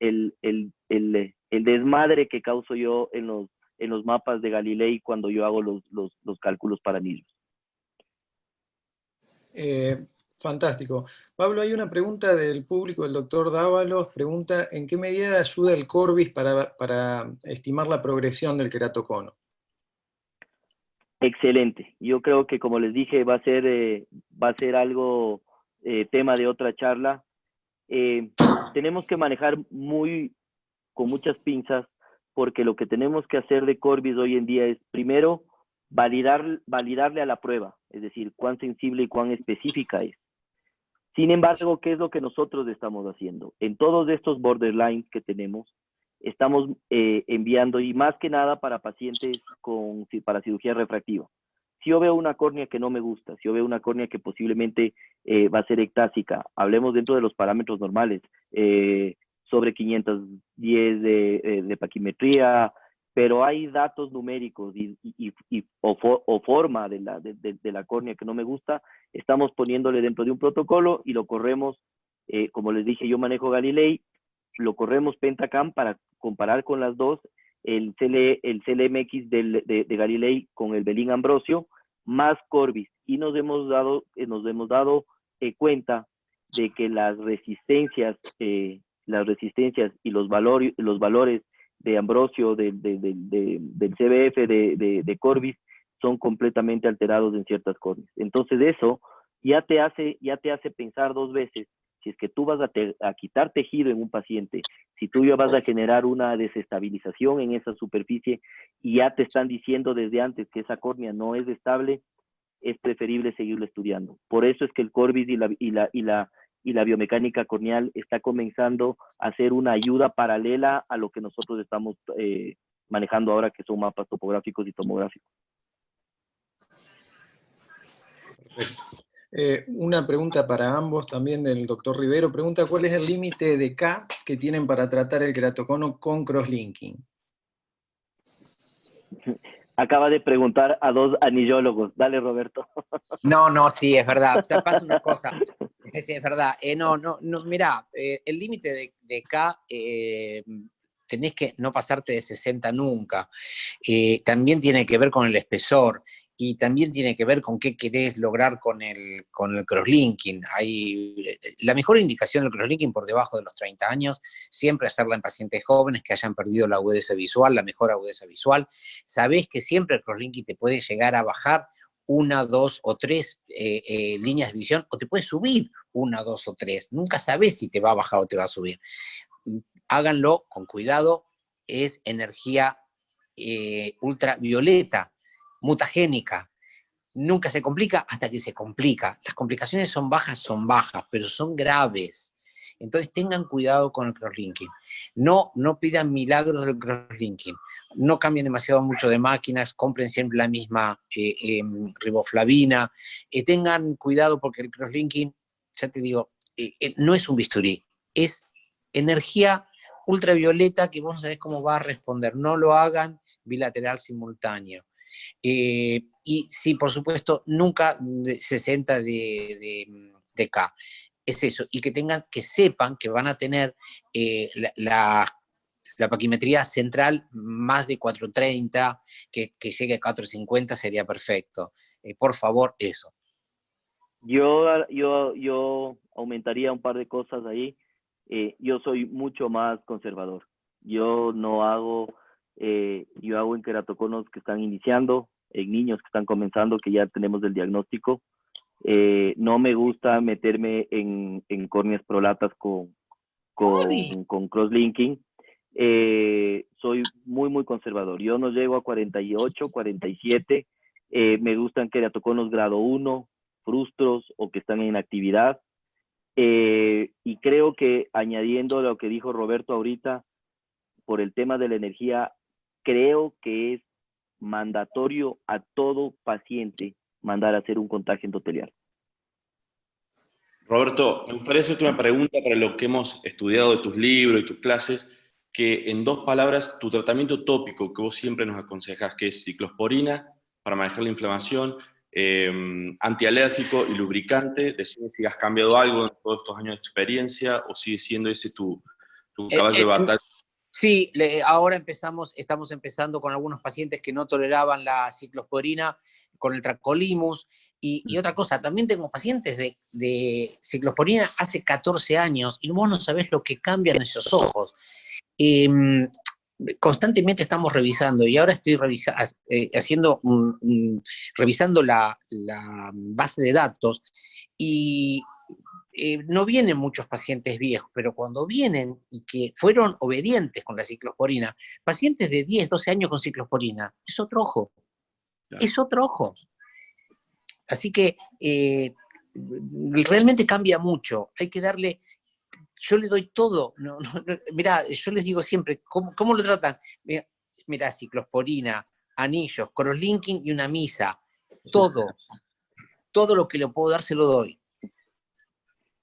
desmadre que causo yo en los mapas de Galilei cuando yo hago los cálculos para anillos. Fantástico. Pablo, hay una pregunta del público, el doctor Dávalos pregunta, ¿en qué medida ayuda el Corbis para estimar la progresión del queratocono? Excelente. Yo creo que, como les dije, va a ser algo tema de otra charla. Tenemos que manejar con muchas pinzas, porque lo que tenemos que hacer de Corbis hoy en día es, primero, validarle a la prueba, es decir, cuán sensible y cuán específica es. Sin embargo, ¿qué es lo que nosotros estamos haciendo? En todos estos borderlines que tenemos, estamos enviando, y más que nada para pacientes para cirugía refractiva. Si yo veo una córnea que no me gusta, si yo veo una córnea que posiblemente va a ser ectásica, hablemos dentro de los parámetros normales, sobre 510 de paquimetría, pero hay datos numéricos o forma de la córnea que no me gusta, estamos poniéndole dentro de un protocolo y lo corremos, como les dije, yo manejo Galilei, lo corremos Pentacam para comparar con las dos, el CLMX de Galilei con el Belin Ambrosio, más Corbis, y nos hemos dado cuenta de que las resistencias y los valores de Ambrosio, del CBF, de Corbis, son completamente alterados en ciertas córneas. Entonces eso ya te hace pensar dos veces si es que tú vas a quitar tejido en un paciente, si tú ya vas a generar una desestabilización en esa superficie y ya te están diciendo desde antes que esa córnea no es estable, es preferible seguirlo estudiando. Por eso es que el Corbis y la biomecánica corneal está comenzando a ser una ayuda paralela a lo que nosotros estamos manejando ahora, que son mapas topográficos y tomográficos. Perfecto. Una pregunta para ambos también del doctor Rivero. Pregunta, ¿cuál es el límite de K que tienen para tratar el queratocono con crosslinking? Acaba de preguntar a dos anillólogos. Dale, Roberto. No, sí, es verdad. O sea, pasa una cosa. Sí, es verdad. Mirá, el límite de K, tenés que no pasarte de 60 nunca. También tiene que ver con el espesor y también tiene que ver con qué querés lograr con el crosslinking. La mejor indicación del crosslinking por debajo de los 30 años, siempre hacerla en pacientes jóvenes que hayan perdido la agudeza visual, la mejor agudeza visual. Sabés que siempre el crosslinking te puede llegar a bajar 1, 2 o 3 líneas de visión, o te puede subir 1, 2 o 3. Nunca sabés si te va a bajar o te va a subir. Háganlo con cuidado, es energía ultravioleta, mutagénica. Nunca se complica hasta que se complica. Las complicaciones son bajas, pero son graves. Entonces tengan cuidado con el crosslinking. No pidan milagros del crosslinking. No cambien demasiado mucho de máquinas, compren siempre la misma riboflavina. Tengan cuidado porque el crosslinking, ya te digo, no es un bisturí, es energía ultravioleta que vos no sabés cómo va a responder. No lo hagan bilateral simultáneo. Y sí, por supuesto, nunca 60 de K. Es eso, y que sepan que van a tener la paquimetría central más de 430, que llegue a 450 sería perfecto. Por favor, eso. Yo aumentaría un par de cosas ahí. Yo soy mucho más conservador. Yo hago en queratoconos que están iniciando, en niños que están comenzando, que ya tenemos el diagnóstico. No me gusta meterme en córneas prolatas con crosslinking. Soy muy conservador. Yo no llego a 48, 47. Me gustan queratoconos grado 1, frustros o que están en actividad. Y creo que añadiendo lo que dijo Roberto ahorita, por el tema de la energía, creo que es mandatorio a todo paciente mandar a hacer un contagio endotelial. Roberto, me gustaría hacerte una pregunta para lo que hemos estudiado de tus libros y tus clases, que en 2 palabras, tu tratamiento tópico que vos siempre nos aconsejas, que es ciclosporina para manejar la inflamación, antialérgico y lubricante. Decime si has cambiado algo en todos estos años de experiencia o sigue siendo ese tu caballo de batalla. Sí, ahora estamos empezando con algunos pacientes que no toleraban la ciclosporina con el Tracolimus. Y otra cosa, también tengo pacientes de ciclosporina hace 14 años y vos no sabés lo que cambian esos ojos. Constantemente estamos revisando y ahora estoy revisando la base de datos y no vienen muchos pacientes viejos, pero cuando vienen y que fueron obedientes con la ciclosporina, pacientes de 10, 12 años con ciclosporina, es otro ojo. Claro. Es otro ojo. Así que realmente cambia mucho. Hay que darle, yo le doy todo. Mirá, yo les digo siempre, ¿cómo lo tratan? Mirá, ciclosporina, anillos, crosslinking y una misa. Todo lo que le puedo dar se lo doy.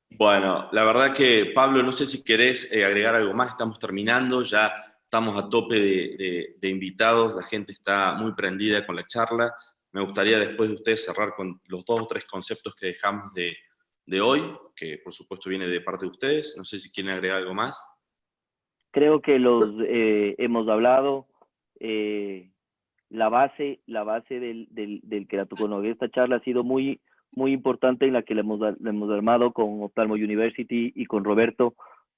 Bueno, la verdad que, Pablo, no sé si querés agregar algo más, estamos terminando, ya estamos a tope de invitados, la gente está muy prendida con la charla. Me gustaría después de ustedes cerrar con los 2 o 3 conceptos que dejamos de hoy, que por supuesto viene de parte de ustedes. No sé si quieren agregar algo más. Creo que los hemos hablado. La base del queratocono. Esta charla ha sido muy importante, en la que le hemos armado con Ophthalmo University y con Roberto,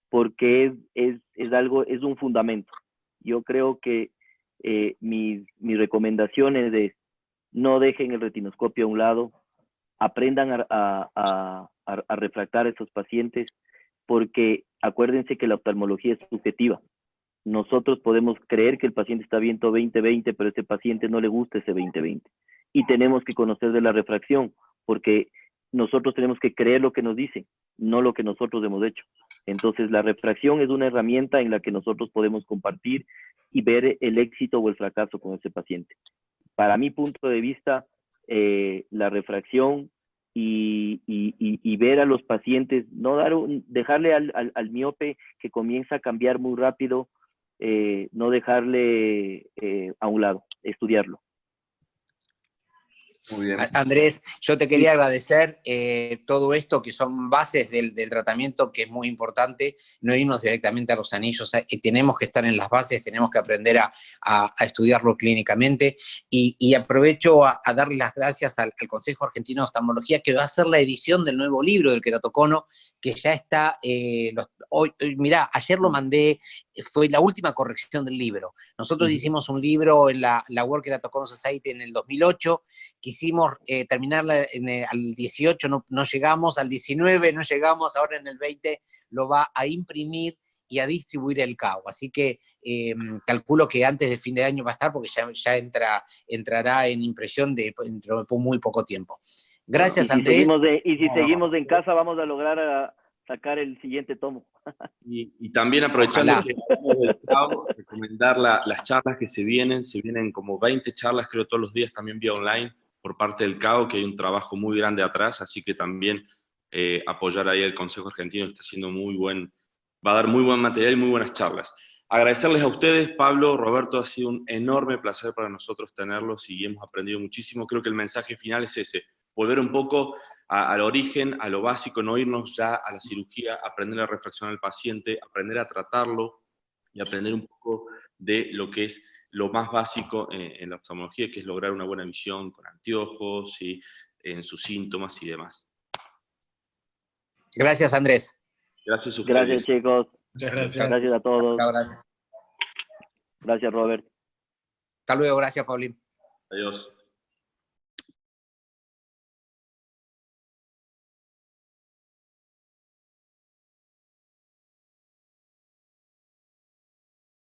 porque es un fundamento. Yo creo que mis recomendaciones es: no dejen el retinoscopio a un lado, aprendan a refractar a esos pacientes, porque acuérdense que la oftalmología es subjetiva. Nosotros podemos creer que el paciente está viendo 20/20, pero a ese paciente no le gusta ese 20/20. Y tenemos que conocer de la refracción, porque nosotros tenemos que creer lo que nos dicen, no lo que nosotros hemos hecho. Entonces, la refracción es una herramienta en la que nosotros podemos compartir y ver el éxito o el fracaso con ese paciente. Para mi punto de vista, la refracción y ver a los pacientes, no dejarle al miope que comienza a cambiar muy rápido, no dejarle a un lado, estudiarlo. Muy bien. Andrés, yo te quería agradecer todo esto, que son bases del tratamiento, que es muy importante, no irnos directamente a los anillos. Tenemos que estar en las bases, tenemos que aprender a estudiarlo clínicamente, y aprovecho a darle las gracias al Consejo Argentino de Oftalmología, que va a hacer la edición del nuevo libro del queratocono, que ya está, hoy, mirá, ayer lo mandé, fue la última corrección del libro. Nosotros hicimos un libro en la World Keratoconus Society en el 2008, quisimos terminarla al 18, no llegamos, al 19 no llegamos, ahora en el 20 lo va a imprimir y a distribuir el CAO. Así que calculo que antes de fin de año va a estar, porque ya entrará en impresión dentro de muy poco tiempo. Gracias, Andrés. Si seguimos en casa, vamos a lograr sacar el siguiente tomo. Y también, aprovechando que hablamos del CAO, recomendar las charlas que se vienen como 20 charlas, creo, todos los días, también vía online, por parte del CAO, que hay un trabajo muy grande atrás, así que también apoyar ahí al Consejo Argentino, está haciendo va a dar muy buen material y muy buenas charlas. Agradecerles a ustedes, Pablo, Roberto, ha sido un enorme placer para nosotros tenerlos y hemos aprendido muchísimo. Creo que el mensaje final es ese: volver un poco al origen, a lo básico, no irnos ya a la cirugía, aprender a reflexionar al paciente, aprender a tratarlo y aprender un poco de lo que es lo más básico en la oftalmología, que es lograr una buena visión con anteojos y en sus síntomas y demás. Gracias, Andrés. Gracias a ustedes. Gracias, chicos. Muchas gracias. Gracias a todos. Gracias, Robert. Hasta luego, gracias, Paulín. Adiós.